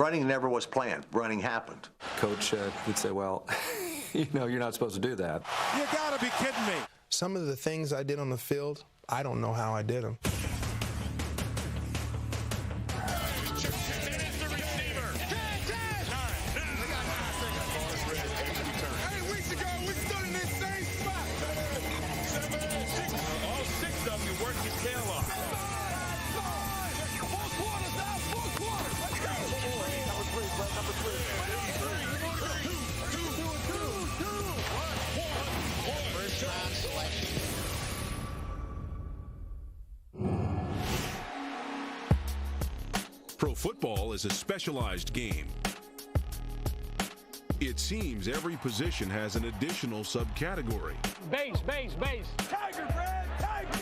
running never was planned. Running happened. Coach would say, well, you're not supposed to do that. You gotta be kidding me. Some of the things I did on the field, I don't know how I did them. Pro football is a specialized game. It seems every position has an additional subcategory. Base. Tiger, Brad, tiger.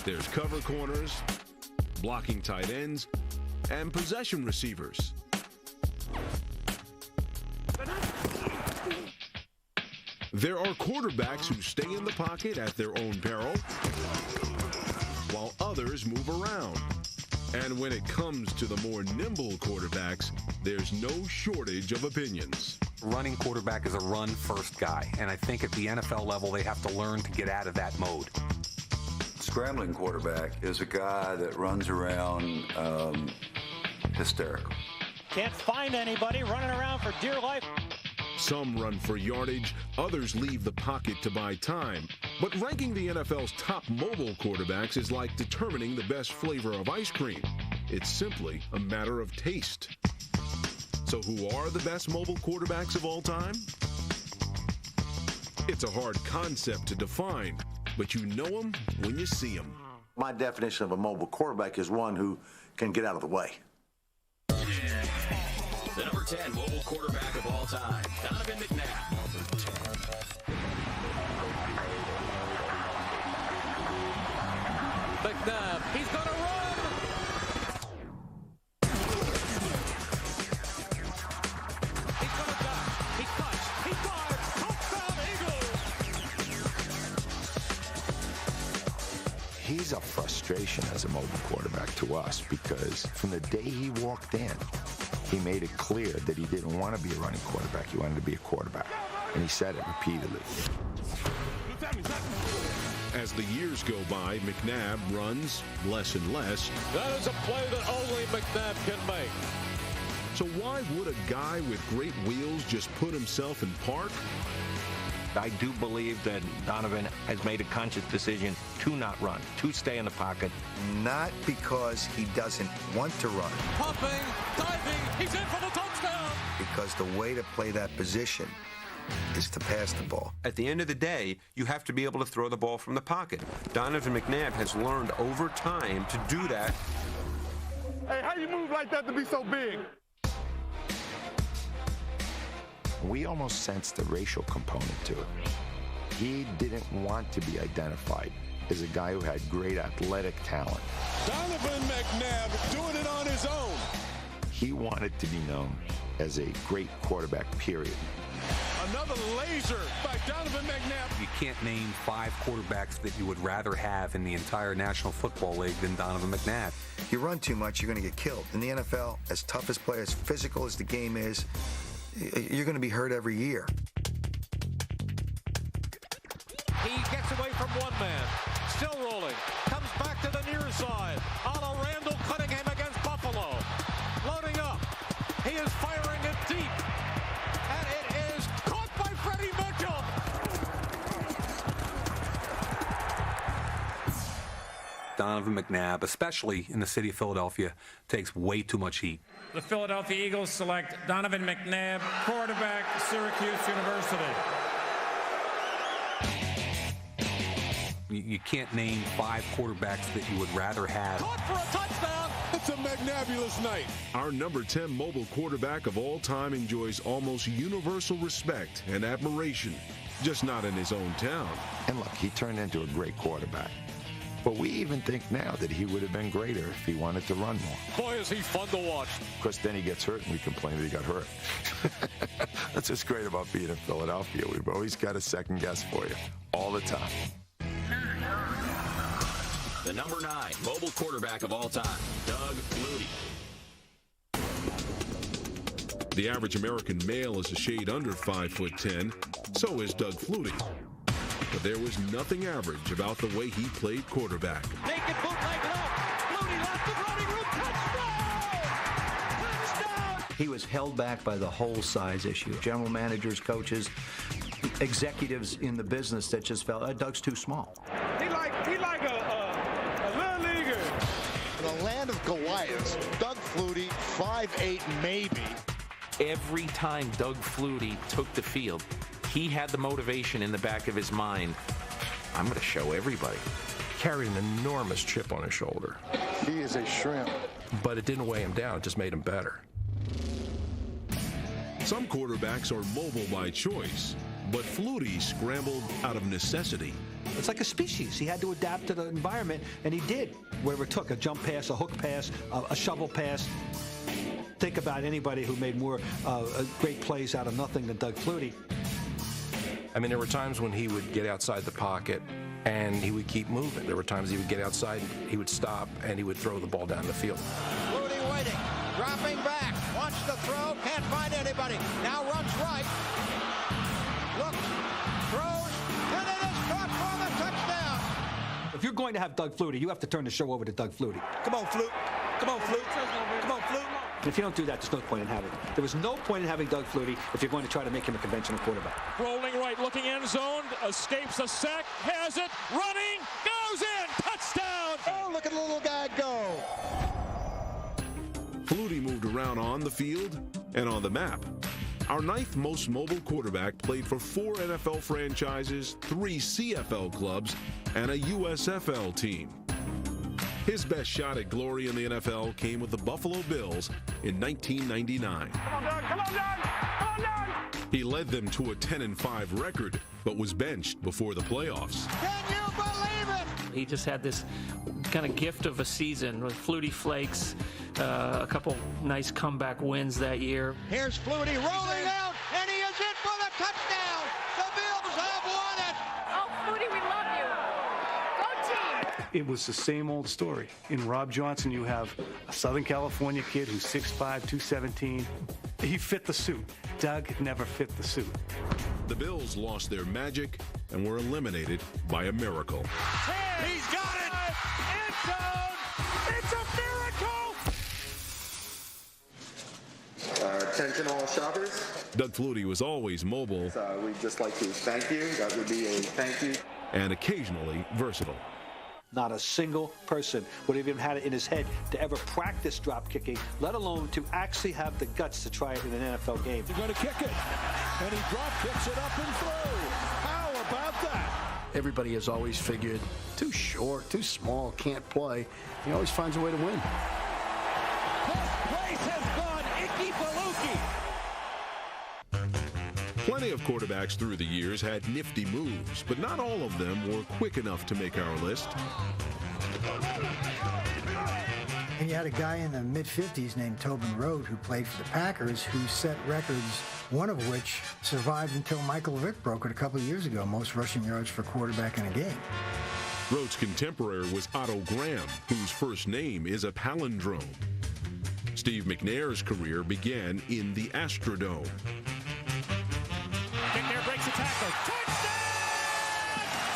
There's cover corners, blocking tight ends, and possession receivers. There are quarterbacks who stay in the pocket at their own peril, while others move around. And when it comes to the more nimble quarterbacks, there's no shortage of opinions. Running quarterback is a run-first guy, and I think at the NFL level, they have to learn to get out of that mode. Scrambling quarterback is a guy that runs around hysterical. Can't find anybody, running around for dear life. Some run for yardage, others leave the pocket to buy time. But ranking the NFL's top mobile quarterbacks is like determining the best flavor of ice cream. It's simply a matter of taste. So who are the best mobile quarterbacks of all time? It's a hard concept to define, but you know them when you see them. My definition of a mobile quarterback is one who can get out of the way. The number 10 mobile quarterback of all time, Donovan McNabb. McNabb, he's going to run. He's going to duck. He cuts. He dives. Touchdown, Eagles. He's a frustration as a mobile quarterback to us because from the day he walked in, he made it clear that he didn't want to be a running quarterback. He wanted to be a quarterback. And he said it repeatedly. As the years go by, McNabb runs less and less. That is a play that only McNabb can make. So why would a guy with great wheels just put himself in park? I do believe that Donovan has made a conscious decision to not run, to stay in the pocket. Not because he doesn't want to run. Pumping, diving, he's in for the touchdown. Because the way to play that position is to pass the ball. At the end of the day, you have to be able to throw the ball from the pocket. Donovan McNabb has learned over time to do that. Hey, how you move like that to be so big? We almost sensed the racial component to it. He didn't want to be identified as a guy who had great athletic talent. Donovan McNabb doing it on his own. He wanted to be known as a great quarterback, period. Another laser by Donovan McNabb. You can't name 5 quarterbacks that you would rather have in the entire National Football League than Donovan McNabb. You run too much, you're going to get killed. In the NFL, as tough as players, as physical as the game is, you're going to be hurt every year. He gets away from one man. Still rolling. Comes back to the near side. A la Randall Cunningham against Buffalo. Loading up. He is firing it deep. And it is caught by Freddie Mitchell. Donovan McNabb, especially in the city of Philadelphia, takes way too much heat. The Philadelphia Eagles select Donovan McNabb, quarterback, Syracuse University. You can't name 5 quarterbacks that you would rather have. Caught for a touchdown. It's a McNabulous night. Our number 10 mobile quarterback of all time enjoys almost universal respect and admiration, just not in his own town. And look, he turned into a great quarterback. But we even think now that he would have been greater if he wanted to run more. Boy, is he fun to watch. Of course, then he gets hurt and we complain that he got hurt. That's what's great about being in Philadelphia. We've always got a second guess for you, all the time. The number 9 mobile quarterback of all time, Doug Flutie. The average American male is a shade under 5'10", so is Doug Flutie. But there was nothing average about the way he played quarterback. Naked bootleg left. Flutie left the running room. Touchdown! He was held back by the whole size issue. General managers, coaches, executives in the business that just felt, Doug's too small. He like a little leaguer. In the land of Goliaths, Doug Flutie, 5'8" maybe. Every time Doug Flutie took the field, he had the motivation in the back of his mind, I'm going to show everybody. Carried an enormous chip on his shoulder. He is a shrimp. But it didn't weigh him down, it just made him better. Some quarterbacks are mobile by choice, but Flutie scrambled out of necessity. It's like a species. He had to adapt to the environment, and he did. Whatever it took, a jump pass, a hook pass, a shovel pass. Think about anybody who made more great plays out of nothing than Doug Flutie. I mean, there were times when he would get outside the pocket and he would keep moving. There were times he would get outside, he would stop, and he would throw the ball down the field. Flutie waiting, dropping back, wants to throw, can't find anybody. Now runs right, looks, throws, and it is caught for the touchdown. If you're going to have Doug Flutie, you have to turn the show over to Doug Flutie. Come on, Flute. Come on, Flute. Come on, Flute. And if you don't do that, there's no point in having him. There was no point in having Doug Flutie if you're going to try to make him a conventional quarterback. Rolling right, looking end zone, escapes a sack, has it, running, goes in, touchdown! Oh, look at the little guy go. Flutie moved around on the field and on the map. Our ninth most mobile quarterback played for 4 NFL franchises, 3 CFL clubs, and a USFL team. His best shot at glory in the NFL came with the Buffalo Bills in 1999. Come on, Doug! Come on, Doug! Come on, Doug! He led them to a 10-5 record, but was benched before the playoffs. Can you believe it? He just had this kind of gift of a season with Flutie Flakes, a couple nice comeback wins that year. Here's Flutie rolling out, and he is in for the touchdown. The Bills have won it. Oh, Flutie, we love you. Go team. It was the same old story. In Rob Johnson, you have a Southern California kid who's 6'5", 217. He fit the suit. Doug never fit the suit. The Bills lost their magic and were eliminated by a miracle. He's got it! End zone! It's a miracle! Attention all shoppers. Doug Flutie was always mobile. We'd just like to thank you. That would be a thank you. And occasionally versatile. Not a single person would have even had it in his head to ever practice drop kicking, let alone to actually have the guts to try it in an NFL game. He's going to kick it, and he drop kicks it up and through. How about that? Everybody has always figured, too short, too small, can't play. He always finds a way to win. This place has gone icky-baluki. Plenty of quarterbacks through the years had nifty moves, but not all of them were quick enough to make our list. And you had a guy in the mid-50s named Tobin Rote who played for the Packers who set records, one of which survived until Michael Vick broke it a couple of years ago, most rushing yards for a quarterback in a game. Rote's contemporary was Otto Graham, whose first name is a palindrome. Steve McNair's career began in the Astrodome. McNair breaks a tackle. Touchdown!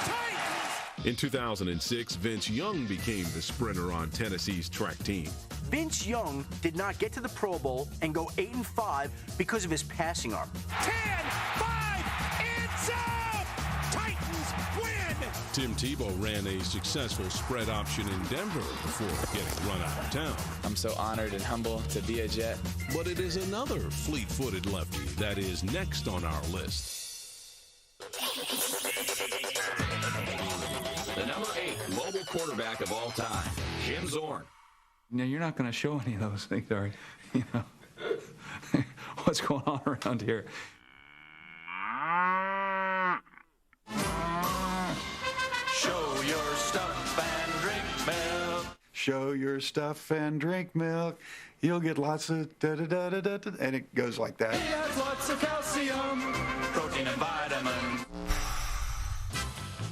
Titans! In 2006, Vince Young became the sprinter on Tennessee's track team. Vince Young did not get to the Pro Bowl and go 8-5 because of his passing arm. 10-5! It's up! Titans win! Tim Tebow ran a successful spread option in Denver before getting run out of town. I'm so honored and humble to be a Jet. But it is another fleet-footed lefty that is next on our list. The number 8 mobile quarterback of all time, Jim Zorn. Now, you're not going to show any of those things, are you? You know, what's going on around here? Show your stuff and drink milk. Show your stuff and drink milk. You'll get lots of da-da-da-da-da, and it goes like that. He has lots of calcium, protein, and vitamins.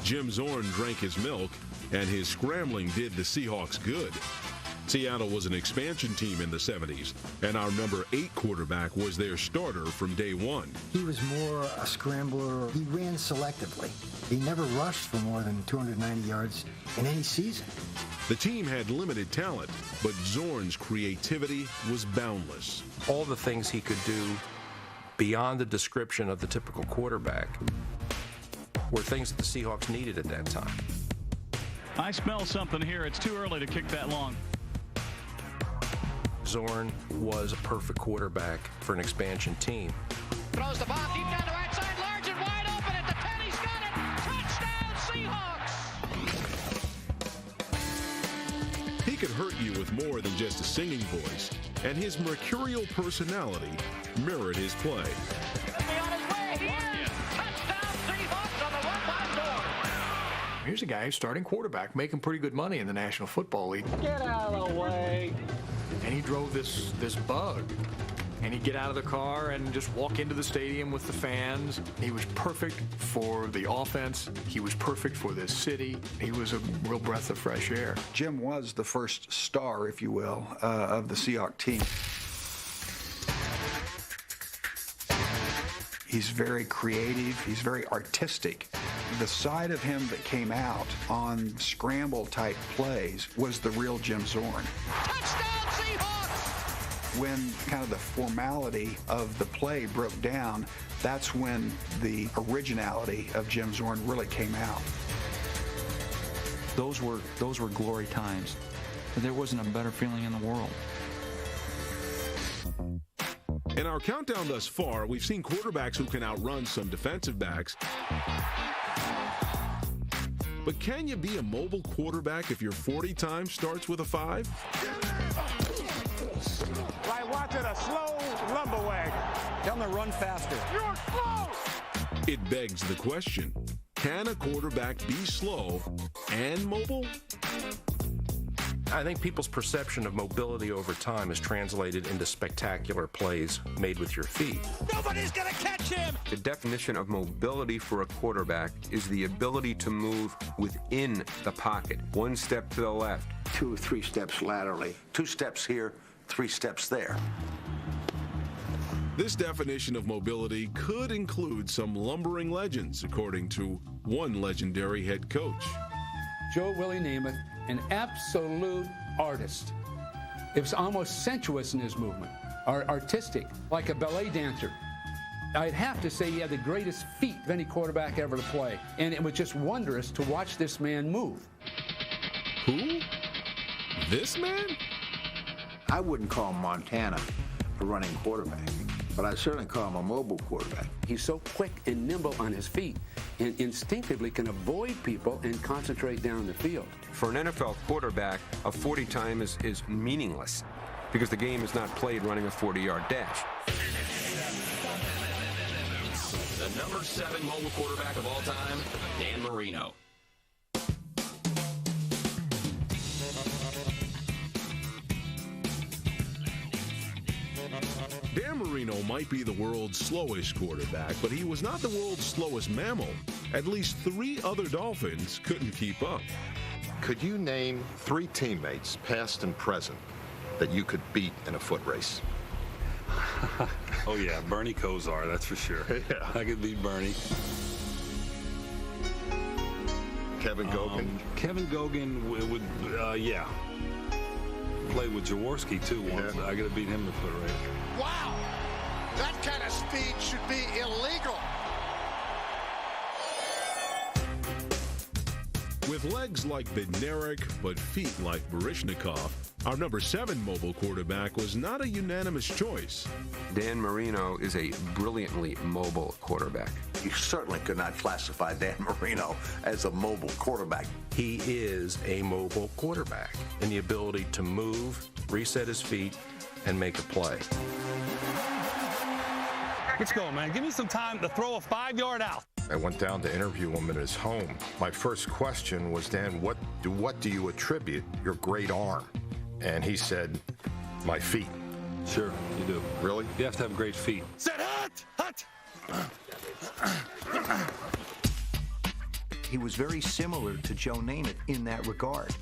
Jim Zorn drank his milk, and his scrambling did the Seahawks good. Seattle was an expansion team in the 70s, and our number 8 quarterback was their starter from day one. He was more a scrambler. He ran selectively. He never rushed for more than 290 yards in any season. The team had limited talent, but Zorn's creativity was boundless. All the things he could do beyond the description of the typical quarterback were things that the Seahawks needed at that time. I smell something here. It's too early to kick that long. Zorn was a perfect quarterback for an expansion team. Throws the ball deep down the right side, large and wide open at the 10. He's got it. Touchdown, Seahawks. He could hurt you with more than just a singing voice, and his mercurial personality mirrored his play. Here's a guy who's starting quarterback, making pretty good money in the National Football League. Get out of the way. And he drove this bug. And he'd get out of the car and just walk into the stadium with the fans. He was perfect for the offense. He was perfect for this city. He was a real breath of fresh air. Jim was the first star, if you will, of the Seahawks team. He's very creative. He's very artistic. The side of him that came out on scramble-type plays was the real Jim Zorn. Touchdown, Seahawks! When kind of the formality of the play broke down, that's when the originality of Jim Zorn really came out. Those were glory times. There wasn't a better feeling in the world. In our countdown thus far, we've seen quarterbacks who can outrun some defensive backs. But can you be a mobile quarterback if your 40 time starts with a 5? Like watching a slow lumber wagon. Tell them to run faster. You're slow! It begs the question, can a quarterback be slow and mobile? I think people's perception of mobility over time is translated into spectacular plays made with your feet. Nobody's going to catch him! The definition of mobility for a quarterback is the ability to move within the pocket. 1 step to the left. 2 or 3 steps laterally. 2 steps here, 3 steps there. This definition of mobility could include some lumbering legends, according to one legendary head coach. Joe Willie Namath, an absolute artist. It was almost sensuous in his movement, or artistic, like a ballet dancer. I'd have to say he had the greatest feet of any quarterback ever to play, and it was just wondrous to watch this man move. Who? This man? I wouldn't call Montana a running quarterback, but I'd certainly call him a mobile quarterback. He's so quick and nimble on his feet and instinctively can avoid people and concentrate down the field. For an NFL quarterback, a 40 time is meaningless because the game is not played running a 40-yard dash. The number 7 mobile quarterback of all time, Dan Marino. Dan Marino might be the world's slowest quarterback, but he was not the world's slowest mammal. At least 3 other Dolphins couldn't keep up. Could you name 3 teammates, past and present, that you could beat in a foot race? Oh, yeah, Bernie Kosar, that's for sure. Yeah. I could beat Bernie. Kevin Gogan? Kevin Gogan would, yeah. Played with Jaworski, too, once. Yeah. I got to beat him in the foot race. Wow! That kind of speed should be illegal. With legs like Bednarik, but feet like Baryshnikov, our number 7 mobile quarterback was not a unanimous choice. Dan Marino is a brilliantly mobile quarterback. You certainly could not classify Dan Marino as a mobile quarterback. He is a mobile quarterback in the ability to move, reset his feet, and make a play. Let's go, man. Give me some time to throw a 5-yard out. I went down to interview him at his home. My first question was, Dan, what do you attribute your great arm? And he said, my feet. Sure, you do. Really? You have to have great feet. Set hut! He was very similar to Joe Namath in that regard.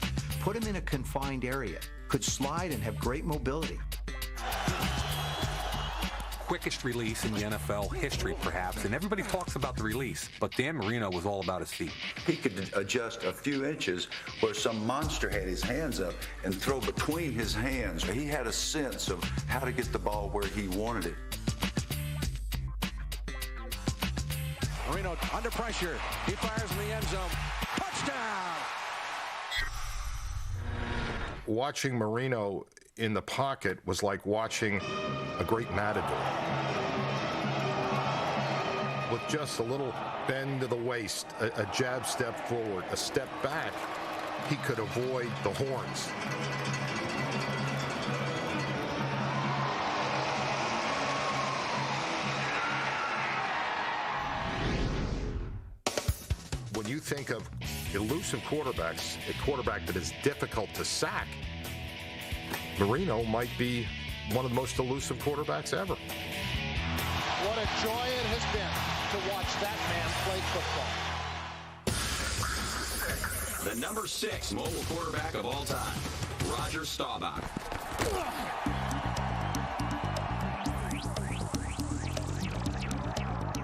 Put him in a confined area. Could slide and have great mobility. Quickest release in the NFL history, perhaps, and everybody talks about the release, but Dan Marino was all about his feet. He could adjust a few inches where some monster had his hands up and throw between his hands. He had a sense of how to get the ball where he wanted it. Marino under pressure. He fires in the end zone. Touchdown! Watching Marino in the pocket was like watching a great matador. With just a little bend to the waist, a jab step forward, a step back, he could avoid the horns. When you think of elusive quarterbacks, a quarterback that is difficult to sack, Marino might be one of the most elusive quarterbacks ever. What a joy it has been to watch that man play football. The number 6 mobile quarterback of all time, Roger Staubach.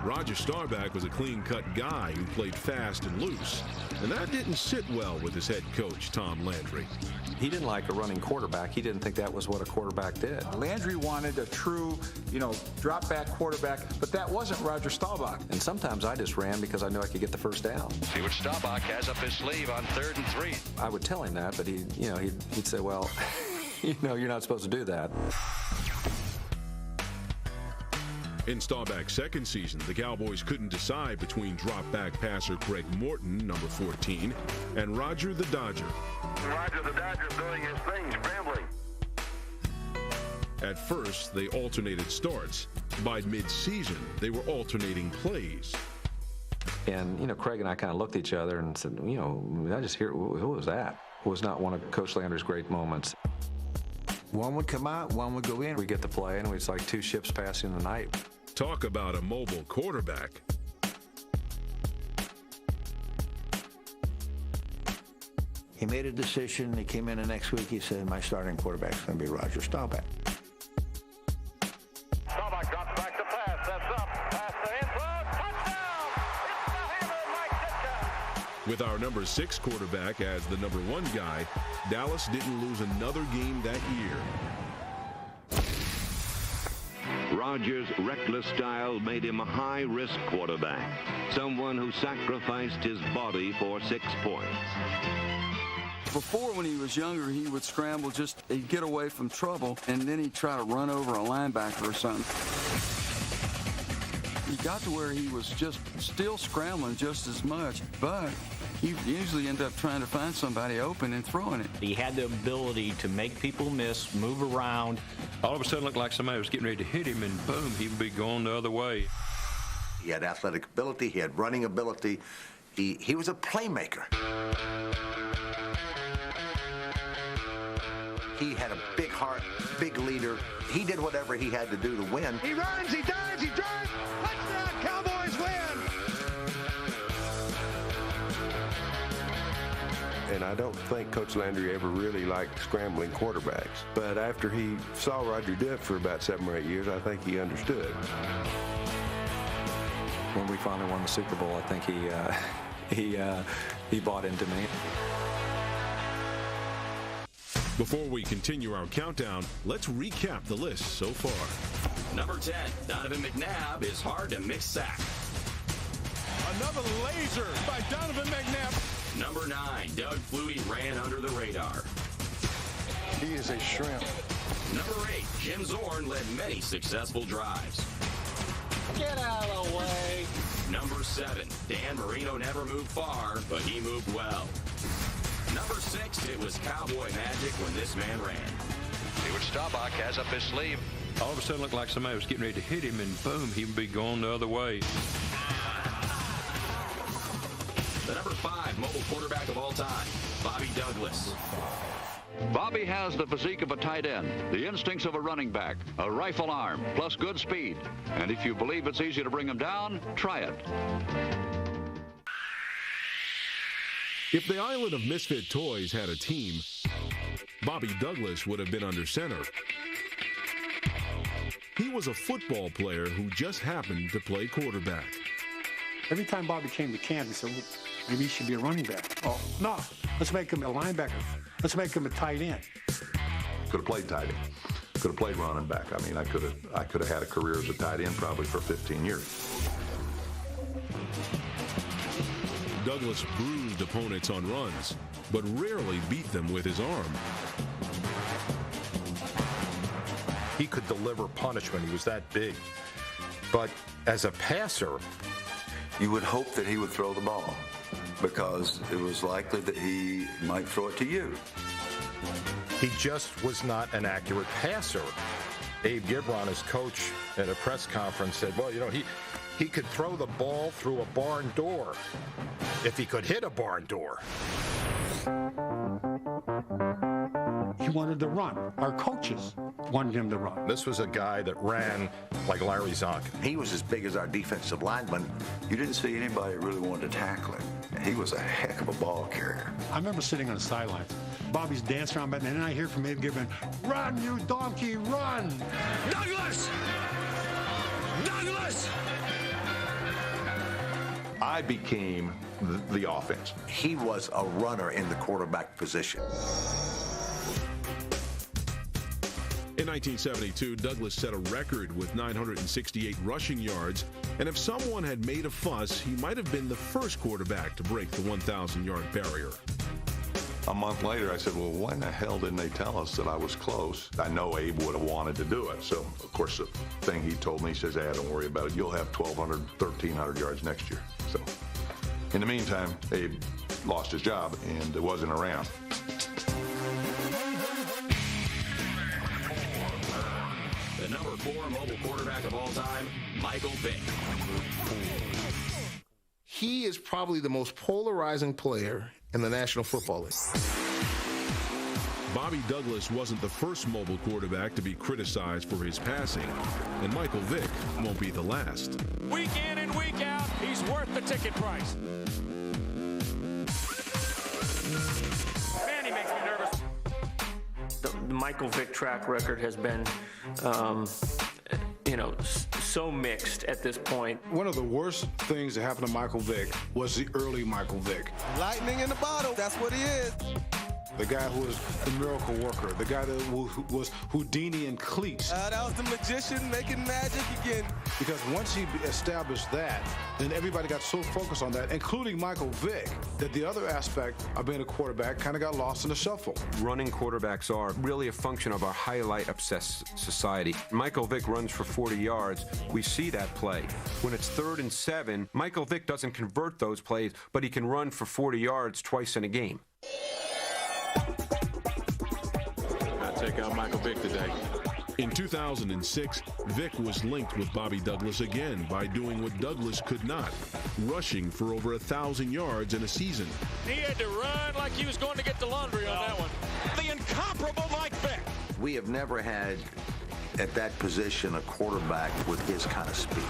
Roger Staubach was a clean-cut guy who played fast and loose, and that didn't sit well with his head coach, Tom Landry. He didn't like a running quarterback. He didn't think that was what a quarterback did. Landry wanted a true, drop-back quarterback, but that wasn't Roger Staubach. And sometimes I just ran because I knew I could get the first down. See what Staubach has up his sleeve on 3rd and 3. I would tell him that, but he'd say, well, you're not supposed to do that. In Staubach's second season, the Cowboys couldn't decide between drop-back passer Craig Morton, number 14, and Roger the Dodger. Roger the Dodger doing his thing, scrambling. At first, they alternated starts. By mid-season, they were alternating plays. And, Craig and I kind of looked at each other and said, I just hear, who was that? It was not one of Coach Landry's great moments. One would come out, one would go in. We get to play, and it's like two ships passing in the night. Talk about a mobile quarterback. He made a decision. He came in the next week. He said, my starting quarterback's going to be Roger Staubach. Staubach drops back to pass. That's up. Pass to end zone. Touchdown! It's the hammer, Mike Ditka. With our number 6 quarterback as the number 1 guy, Dallas didn't lose another game that year. Rodgers' reckless style made him a high-risk quarterback, someone who sacrificed his body for 6 points. Before, when he was younger, he would scramble he'd get away from trouble, and then he'd try to run over a linebacker or something. He got to where he was just still scrambling just as much, but he usually ended up trying to find somebody open and throwing it. He had the ability to make people miss, move around. All of a sudden, it looked like somebody was getting ready to hit him, and boom, he would be going the other way. He had athletic ability. He had running ability. He was a playmaker. He had a big heart, big leader. He did whatever he had to do to win. He runs, he dives, he drives. Touchdown, Cowboys win! And I don't think Coach Landry ever really liked scrambling quarterbacks. But after he saw Roger do it for about 7 or 8 years, I think he understood. When we finally won the Super Bowl, I think he bought into me. Before we continue our countdown, let's recap the list so far. Number 10, Donovan McNabb is hard to mix sack. Another laser by Donovan McNabb. Number 9, Doug Flutie ran under the radar. He is a shrimp. Number 8, Jim Zorn led many successful drives. Get out of the way. Number 7, Dan Marino never moved far, but he moved well. Number 6, it was cowboy magic when this man ran. See what Staubach has up his sleeve. All of a sudden, it looked like somebody was getting ready to hit him, and boom, he would be going the other way. The number 5 mobile quarterback of all time, Bobby Douglas. Bobby has the physique of a tight end, the instincts of a running back, a rifle arm, plus good speed. And if you believe it's easy to bring him down, try it. If the Island of Misfit Toys had a team, Bobby Douglas would have been under center. He was a football player who just happened to play quarterback. Every time Bobby came to camp, he said, well, maybe he should be a running back. Oh, no, let's make him a linebacker. Let's make him a tight end. Could have played tight end. Could have played running back. I mean, I could have had a career as a tight end probably for 15 years. Douglas bruised opponents on runs, but rarely beat them with his arm. He could deliver punishment. He was that big. But as a passer, you would hope that he would throw the ball because it was likely that he might throw it to you. He just was not an accurate passer. Abe Gibron, his coach, at a press conference said, well, you know, he could throw the ball through a barn door if he could hit a barn door. He wanted to run. Our coaches wanted him to run. This was a guy that ran like Larry Zonk. He was as big as our defensive lineman. You didn't see anybody that really wanted to tackle him. He was a heck of a ball carrier. I remember sitting on the sidelines. Bobby's dancing around, and then I hear from Abe Gibron, run, you donkey, run! Douglas! Douglas! I became the offense. He was a runner in the quarterback position. In 1972, Douglas set a record with 968 rushing yards, and if someone had made a fuss, he might have been the first quarterback to break the 1,000-yard barrier. A month later, I said, well, why in the hell didn't they tell us that I was close? I know Abe would have wanted to do it. So, of course, the thing he told me, he says, hey, don't worry about it. You'll have 1,200, 1,300 yards next year. So, in the meantime, Abe lost his job and wasn't around. The number 4 mobile quarterback of all time, Michael Vick. He is probably the most polarizing player in the National Football League. Bobby Douglas wasn't the first mobile quarterback to be criticized for his passing, and Michael Vick won't be the last. Week in and week out, he's worth the ticket price. Man, he makes me nervous. The Michael Vick track record has been, so mixed at this point. One of the worst things that happened to Michael Vick was the early Michael Vick. Lightning in the bottle, that's what he is. The guy who was the miracle worker, the guy that was Houdini and cleats. That was the magician making magic again. Because once he established that, then everybody got so focused on that, including Michael Vick, that the other aspect of being a quarterback kind of got lost in the shuffle. Running quarterbacks are really a function of our highlight-obsessed society. Michael Vick runs for 40 yards. We see that play. When it's 3rd and 7, Michael Vick doesn't convert those plays, but he can run for 40 yards twice in a game. Take out Michael Vick today. In 2006, Vick was linked with Bobby Douglas again by doing what Douglas could not, rushing for over 1,000 yards in a season. He had to run like he was going to get the laundry on that one. The incomparable Mike Vick. We have never had, at that position, a quarterback with his kind of speed.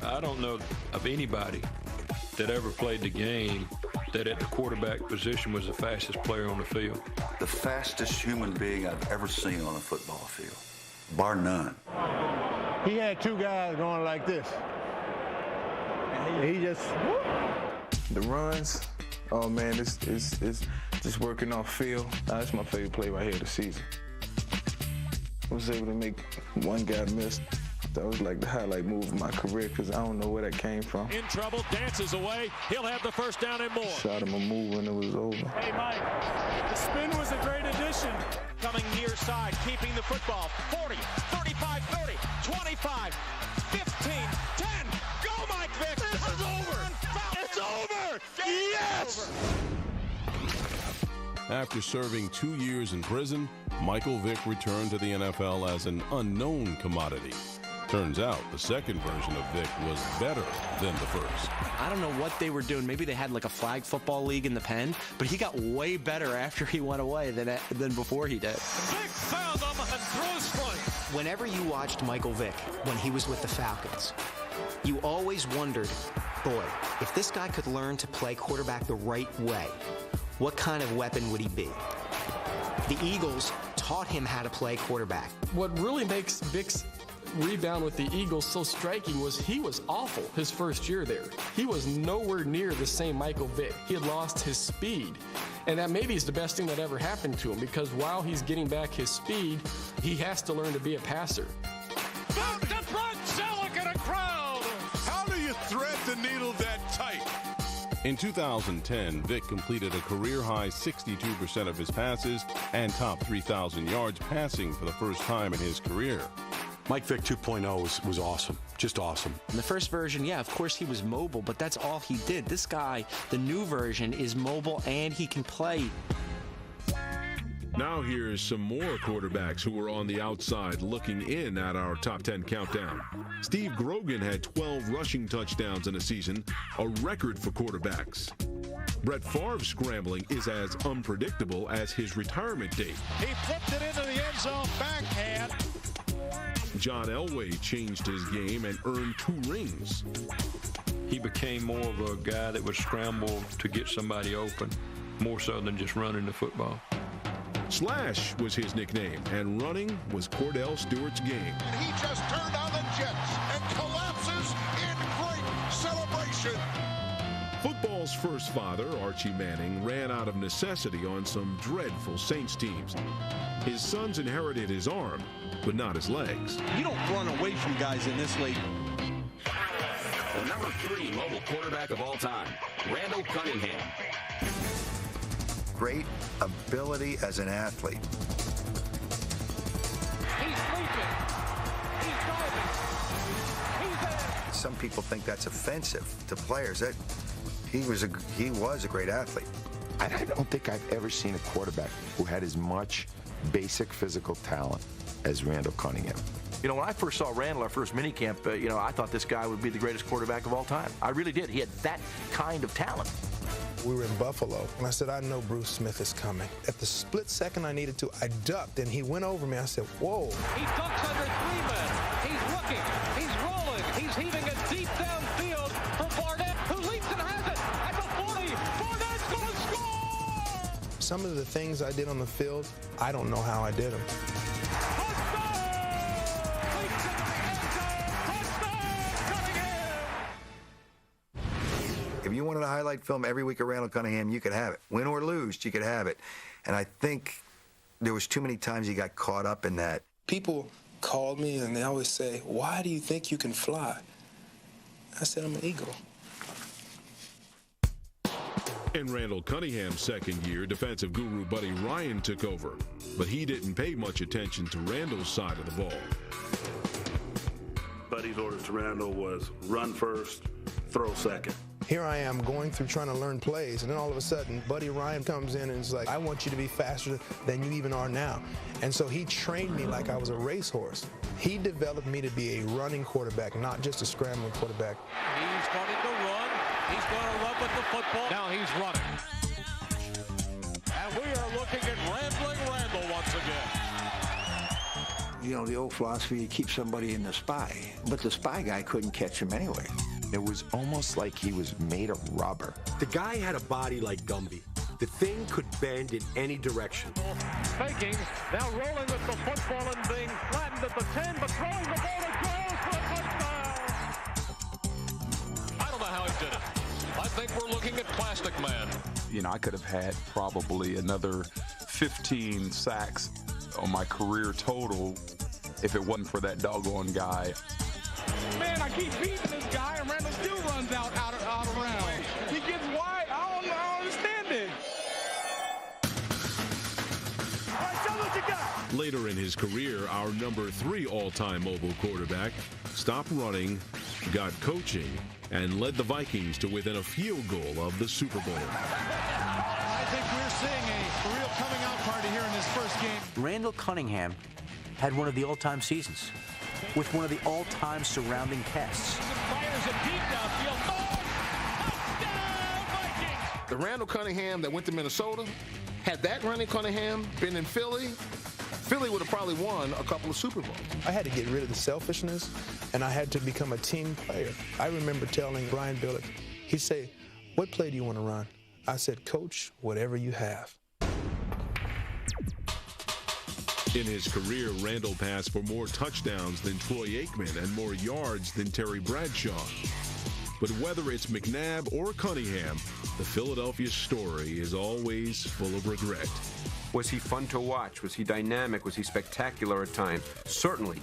I don't know of anybody that ever played the game that at the quarterback position was the fastest player on the field. The fastest human being I've ever seen on a football field, bar none. He had 2 guys going like this. And he just... The runs, oh man, it's just working off feel. That's my favorite play right here of the season. I was able to make one guy miss. That was like the highlight move of my career because I don't know where that came from. In trouble, dances away. He'll have the first down and more. Shot him a move and it was over. Hey, Mike, the spin was a great addition. Coming near side, keeping the football. 40, 35, 30, 25, 15, 10. Go, Mike Vick. This is over. It's over. Yes. After serving 2 years in prison, Michael Vick returned to the NFL as an unknown commodity. Turns out the second version of Vick was better than the first. I don't know what they were doing. Maybe they had like a flag football league in the pen, but he got way better after he went away than before he did. Vick found him and throws strike. Whenever you watched Michael Vick when he was with the Falcons, you always wondered, boy, if this guy could learn to play quarterback the right way, what kind of weapon would he be? The Eagles taught him how to play quarterback. What really makes Vick's rebound with the Eagles so striking was he was awful his first year there. He was nowhere near the same Michael Vick. He had lost his speed. And that maybe is the best thing that ever happened to him, because while he's getting back his speed, he has to learn to be a passer. Back to front, Selleck in a crowd! How do you thread the needle that tight? In 2010, Vick completed a career-high 62% of his passes and topped 3,000 yards passing for the first time in his career. Mike Vick 2.0 was awesome, just awesome. In the first version, yeah, of course he was mobile, but that's all he did. This guy, the new version, is mobile and he can play. Now here's some more quarterbacks who were on the outside looking in at our top 10 countdown. Steve Grogan had 12 rushing touchdowns in a season, a record for quarterbacks. Brett Favre's scrambling is as unpredictable as his retirement date. He flipped it into the end zone, backhand. John Elway changed his game and earned 2 rings. He became more of a guy that would scramble to get somebody open, more so than just running the football. Slash was his nickname, and running was Cordell Stewart's game. He just turned on the Jets and collapses in great celebration. Football's first father, Archie Manning, ran out of necessity on some dreadful Saints teams. His sons inherited his arm, but not his legs. You don't run away from guys in this league. The number 3 mobile quarterback of all time, Randall Cunningham. Great ability as an athlete. He's leaping. He's diving. He's there. Some people think that's offensive to players. That he was a great athlete. I don't think I've ever seen a quarterback who had as much basic physical talent as Randall Cunningham. You know, when I first saw Randall, our first minicamp, I thought this guy would be the greatest quarterback of all time. I really did. He had that kind of talent. We were in Buffalo, and I said, I know Bruce Smith is coming. At the split second I needed to, I ducked, and he went over me. I said, whoa. He ducks under 3 men. He's looking. He's rolling. He's heaving it deep downfield for Barnett, who leaps and has it at the 40. Barnett's going to score! Some of the things I did on the field, I don't know how I did them. If you wanted a highlight film every week of Randall Cunningham, you could have it. Win or lose, you could have it. And I think there was too many times he got caught up in that. People call me and they always say, why do you think you can fly? I said, I'm an eagle. In Randall Cunningham's second year, defensive guru Buddy Ryan took over, but he didn't pay much attention to Randall's side of the ball. Buddy's orders to Randall was run first, throw second. Here I am going through trying to learn plays, and then all of a sudden, Buddy Ryan comes in and is like, I want you to be faster than you even are now. And so he trained me like I was a racehorse. He developed me to be a running quarterback, not just a scrambling quarterback. He's starting to run. He's going to run with the football. Now he's running. And we are looking at Rambling Randall once again. You know, the old philosophy, you keep somebody in the spy, but the spy guy couldn't catch him anyway. It was almost like he was made of rubber. The guy had a body like Gumby. The thing could bend in any direction. Faking, now rolling with the football and being flattened at the 10, but throwing the ball to Groves for a touchdown. I don't know how he did it. I think we're looking at Plastic Man. You know, I could have had probably another 15 sacks on my career total if it wasn't for that doggone guy. Man, I keep beating this guy, and Randall still runs out around. He gets wide. I don't understand it. All right, tell me what you got. Later in his career, our number 3 all-time mobile quarterback stopped running, got coaching, and led the Vikings to within a field goal of the Super Bowl. I think we're seeing a real coming out party here in this first game. Randall Cunningham had one of the all-time seasons with one of the all-time surrounding casts. Fires it deep downfield. Touchdown, Vikings! The Randall Cunningham that went to Minnesota, had that Randall Cunningham been in Philly, Philly would have probably won a couple of Super Bowls. I had to get rid of the selfishness, and I had to become a team player. I remember telling Brian Billick, he'd say, "What play do you want to run?" I said, "Coach, whatever you have." In his career, Randall passed for more touchdowns than Troy Aikman and more yards than Terry Bradshaw. But whether it's McNabb or Cunningham, the Philadelphia story is always full of regret. Was he fun to watch? Was he dynamic? Was he spectacular at times? Certainly.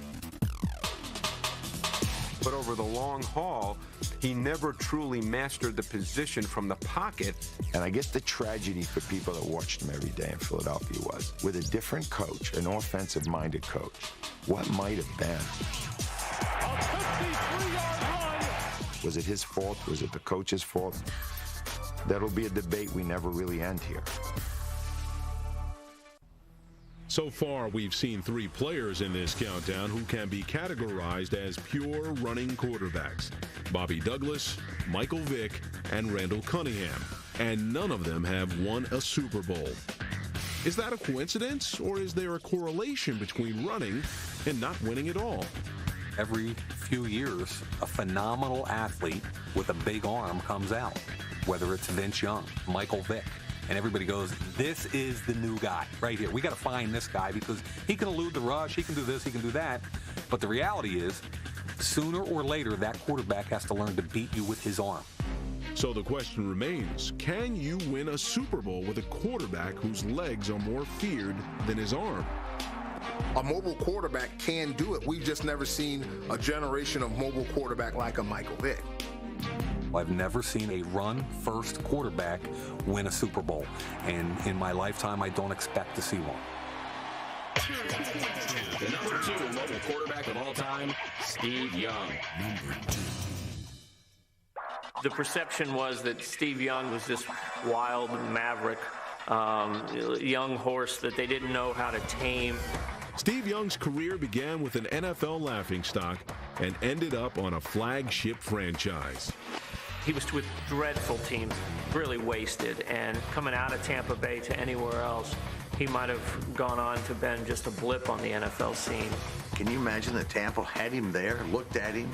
But over the long haul, he never truly mastered the position from the pocket. And I guess the tragedy for people that watched him every day in Philadelphia was, with a different coach, an offensive-minded coach, what might have been? A 53-yard run. Was it his fault? Was it the coach's fault? That'll be a debate we never really end here. So far, we've seen 3 players in this countdown who can be categorized as pure running quarterbacks: Bobby Douglas, Michael Vick, and Randall Cunningham. And none of them have won a Super Bowl. Is that a coincidence, or is there a correlation between running and not winning at all? Every few years, a phenomenal athlete with a big arm comes out, whether it's Vince Young, Michael Vick. And everybody goes, this is the new guy right here. We got to find this guy because he can elude the rush, he can do this, he can do that. But the reality is, sooner or later, that quarterback has to learn to beat you with his arm. So the question remains, can you win a Super Bowl with a quarterback whose legs are more feared than his arm? A mobile quarterback can do it. We've just never seen a generation of mobile quarterback like a Michael Vick. I've never seen a run-first quarterback win a Super Bowl. And in my lifetime, I don't expect to see one. The number 2 mobile quarterback of all time, Steve Young. The perception was that Steve Young was this wild maverick, young horse that they didn't know how to tame. Steve Young's career began with an NFL laughingstock and ended up on a flagship franchise. He was with dreadful teams, really wasted, and coming out of Tampa Bay to anywhere else, he might have gone on to been just a blip on the NFL scene. Can you imagine that Tampa had him there, looked at him,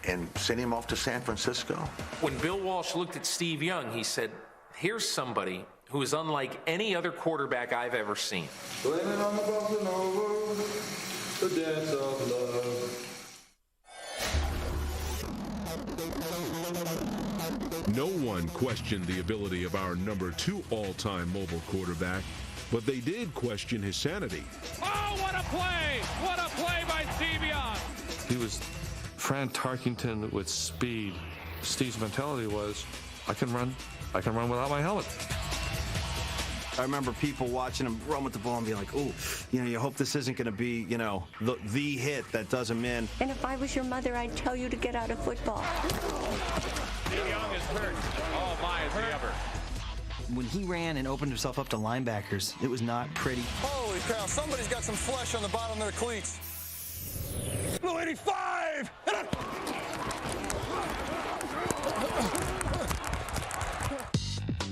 and sent him off to San Francisco? When Bill Walsh looked at Steve Young, he said, here's somebody who is unlike any other quarterback I've ever seen. Blaming on the Buffalo, the dance of love. No one questioned the ability of our number 2 all-time mobile quarterback, but they did question his sanity. Oh, what a play! What a play by Steve Young! He was Fran Tarkenton with speed. Steve's mentality was, I can run without my helmet. I remember people watching him run with the ball and being like, "Ooh, you hope this isn't going to be, the hit that does him in." And if I was your mother, I'd tell you to get out of football. Steve Young is hurt. Oh my, is he ever? When he ran and opened himself up to linebackers, it was not pretty. Holy cow, somebody's got some flesh on the bottom of their cleats. Blue 85!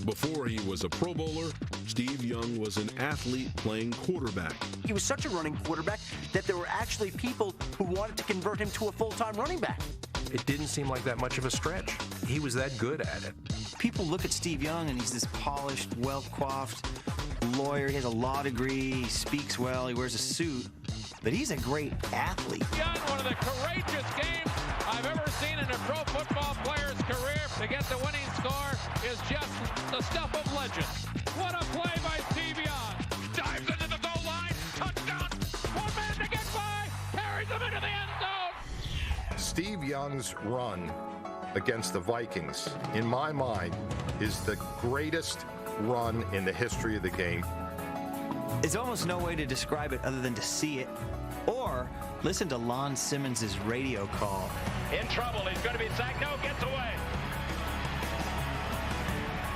Before he was a Pro Bowler, Steve Young was an athlete playing quarterback. He was such a running quarterback that there were actually people who wanted to convert him to a full-time running back. It didn't seem like that much of a stretch. He was that good at it. People look at Steve Young and he's this polished, well-coiffed lawyer. He has a law degree, he speaks well, he wears a suit, but he's a great athlete. Young, one of the courageous games I've ever seen in a pro football player's career. To get the winning score is just the stuff of legend. What a play by Steve Young. Dives into the goal line. Touchdown. One man to get by. Carries him into the end zone. Steve Young's run against the Vikings, in my mind, is the greatest run in the history of the game. There's almost no way to describe it other than to see it or listen to Lon Simmons' radio call. In trouble. He's going to be sacked. No, gets away.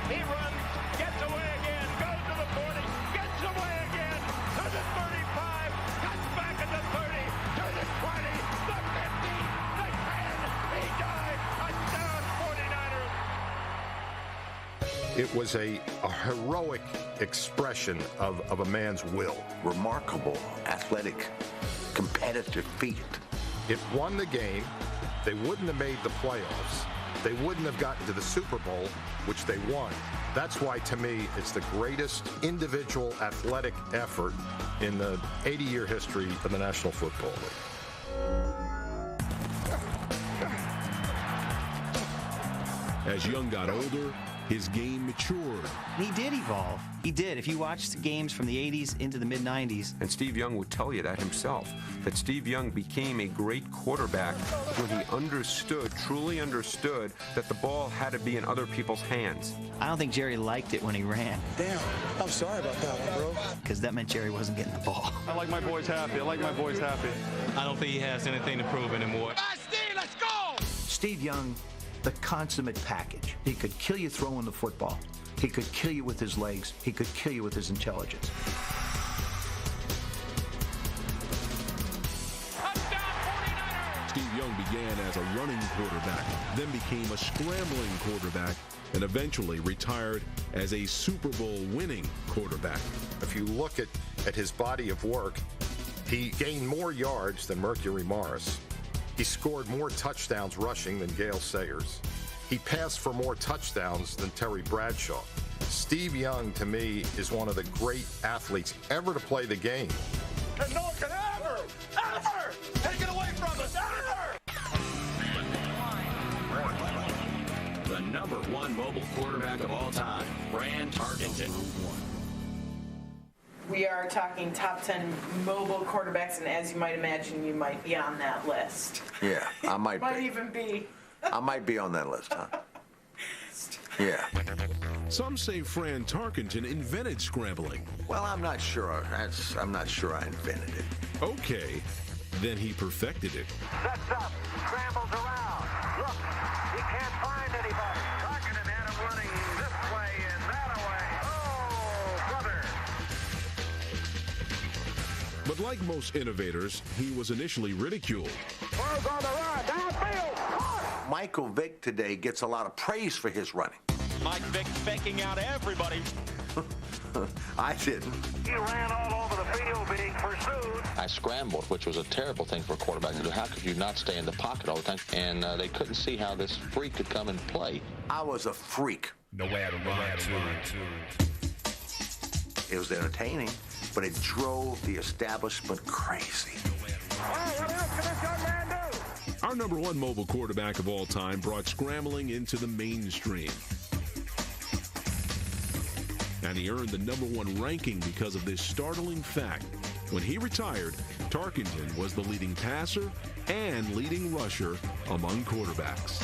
He runs, gets away again, goes to the 40, gets away again, to the 35, cuts back at the 30, to the 20, the 50, the 10, he died, touchdown 49ers. It was a heroic expression of a man's will. Remarkable, athletic, competitive feat. It won the game. They wouldn't have made the playoffs. They wouldn't have gotten to the Super Bowl, which they won. That's why, to me, it's the greatest individual athletic effort in the 80-year history of the National Football League. As Young got older, his game matured. He did evolve. He did. If you watch games from the 80s into the mid-90s. And Steve Young would tell you that himself, that Steve Young became a great quarterback when he truly understood that the ball had to be in other people's hands. I don't think Jerry liked it when he ran. Damn, I'm sorry about that one, bro. Because that meant Jerry wasn't getting the ball. I like my boys happy. I don't think he has anything to prove anymore. Steve, let's go! Steve Young, the consummate package. He could kill you throwing the football. He could kill you with his legs. He could kill you with his intelligence. Steve Young began as a running quarterback, then became a scrambling quarterback, and eventually retired as a Super Bowl winning quarterback. If you look at his body of work, he gained more yards than Mercury Morris. He scored more touchdowns rushing than Gale Sayers. He passed for more touchdowns than Terry Bradshaw. Steve Young, to me, is one of the great athletes ever to play the game. And no one can ever take it away from us, ever! The number one mobile quarterback of all time, Fran Tarkenton. We are talking top 10 mobile quarterbacks, and as you might imagine, you might be on that list. Yeah, I might be. Might even be. I might be on that list, huh? Yeah. Some say Fran Tarkenton invented scrambling. Well, I'm not sure. I'm not sure I invented it. Okay, then he perfected it. Sets up, scrambles around. Look, he can't find anybody. Tarkenton had him running this way and that way. Oh, brother. But like most innovators, he was initially ridiculed. Ball's on the run, downfield. Michael Vick today gets a lot of praise for his running. Mike Vick faking out everybody. I didn't. He ran all over the field being pursued. I scrambled, which was a terrible thing for a quarterback to do. How could you not stay in the pocket all the time? And they couldn't see how this freak could come and play. I was a freak. Nowhere to run to. It was entertaining, but it drove the establishment crazy. What else can this young man do? Our number one mobile quarterback of all time brought scrambling into the mainstream. And he earned the number one ranking because of this startling fact. When he retired, Tarkenton was the leading passer and leading rusher among quarterbacks.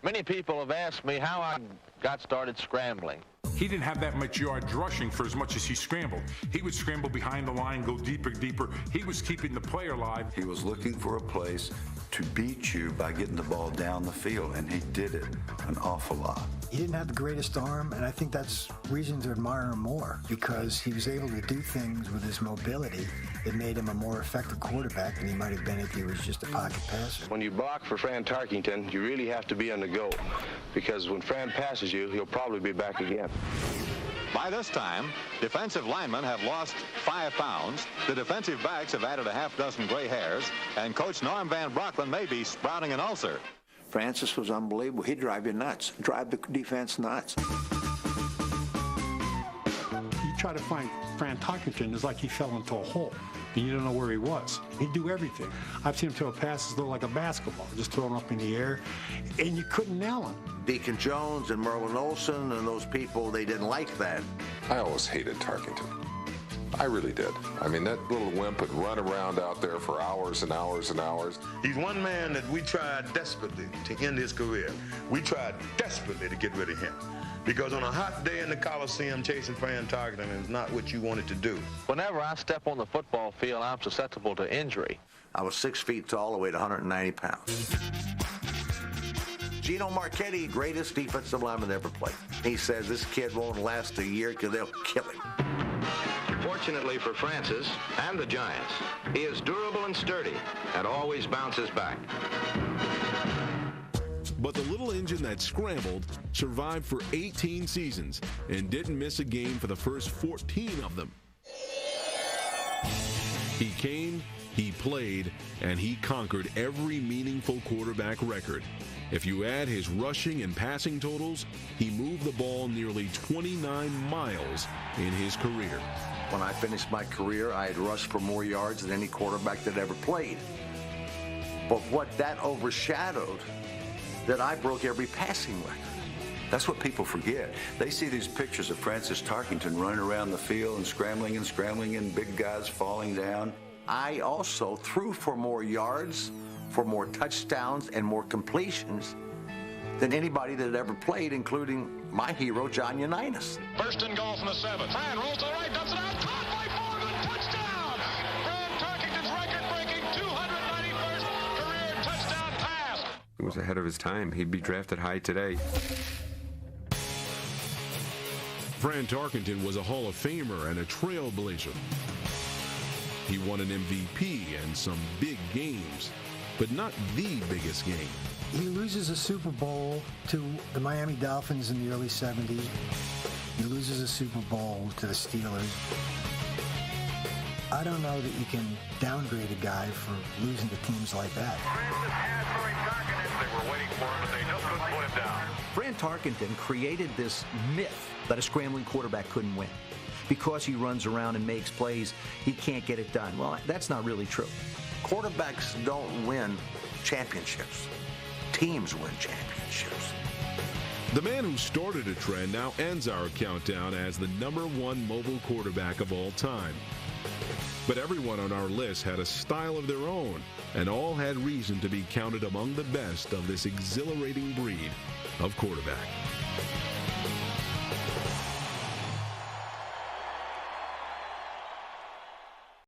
Many people have asked me how I got started scrambling. He didn't have that much yards rushing for as much as he scrambled. He would scramble behind the line, go deeper. He was keeping the play alive. He was looking for a place to beat you by getting the ball down the field, and he did it an awful lot. He didn't have the greatest arm, and I think that's reason to admire him more, because he was able to do things with his mobility that made him a more effective quarterback than he might have been if he was just a pocket passer. When you block for Fran Tarkenton, you really have to be on the go, because when Fran passes you, he'll probably be back again. By this time, defensive linemen have lost 5 pounds, the defensive backs have added a half-dozen gray hairs, and Coach Norm Van Brocklin may be sprouting an ulcer. Francis was unbelievable. He'd drive you nuts, drive the defense nuts. You try to find Fran Tarkenton, it's like he fell into a hole, and you don't know where he was. He'd do everything. I've seen him throw passes that look like a basketball, just throw them up in the air, and you couldn't nail him. Deacon Jones and Merlin Olsen and those people, they didn't like that. I always hated Tarkenton. I really did. I mean, that little wimp would run around out there for hours and hours and hours. He's one man that we tried desperately to end his career. We tried desperately to get rid of him. Because on a hot day in the Coliseum, chasing Fran Tarkenton is not what you wanted to do. Whenever I step on the football field, I'm susceptible to injury. I was 6 feet tall and weighed 190 pounds. Gino Marchetti, greatest defensive lineman ever played. He says this kid won't last a year because they'll kill him. Fortunately for Francis and the Giants, he is durable and sturdy and always bounces back. But the little engine that scrambled survived for 18 seasons and didn't miss a game for the first 14 of them. He came, he played, and he conquered every meaningful quarterback record. If you add his rushing and passing totals, he moved the ball nearly 29 miles in his career. When I finished my career, I had rushed for more yards than any quarterback that ever played. But what that overshadowed, that I broke every passing record. That's what people forget. They see these pictures of Francis Tarkington running around the field and scrambling and big guys falling down. I also threw for more yards, for more touchdowns, and more completions than anybody that had ever played, including my hero, John Unitas. First and goal from the 7. Fran rolls to the right, dumps it out, caught by Foreman, touchdown! Fran Tarkington's record-breaking 291st career touchdown pass. He was ahead of his time. He'd be drafted high today. Fran Tarkenton was a Hall of Famer and a trailblazer. He won an MVP and some big games, but not the biggest game. He loses a Super Bowl to the Miami Dolphins in the early 70s. He loses a Super Bowl to the Steelers. I don't know that you can downgrade a guy for losing to teams like that. They were waiting for him, but they just couldn't put him down. Fran Tarkenton created this myth that a scrambling quarterback couldn't win. Because he runs around and makes plays, he can't get it done. Well, that's not really true. Quarterbacks don't win championships. Teams win championships. The man who started a trend now ends our countdown as the #1 mobile quarterback of all time. But everyone on our list had a style of their own, and all had reason to be counted among the best of this exhilarating breed of quarterback.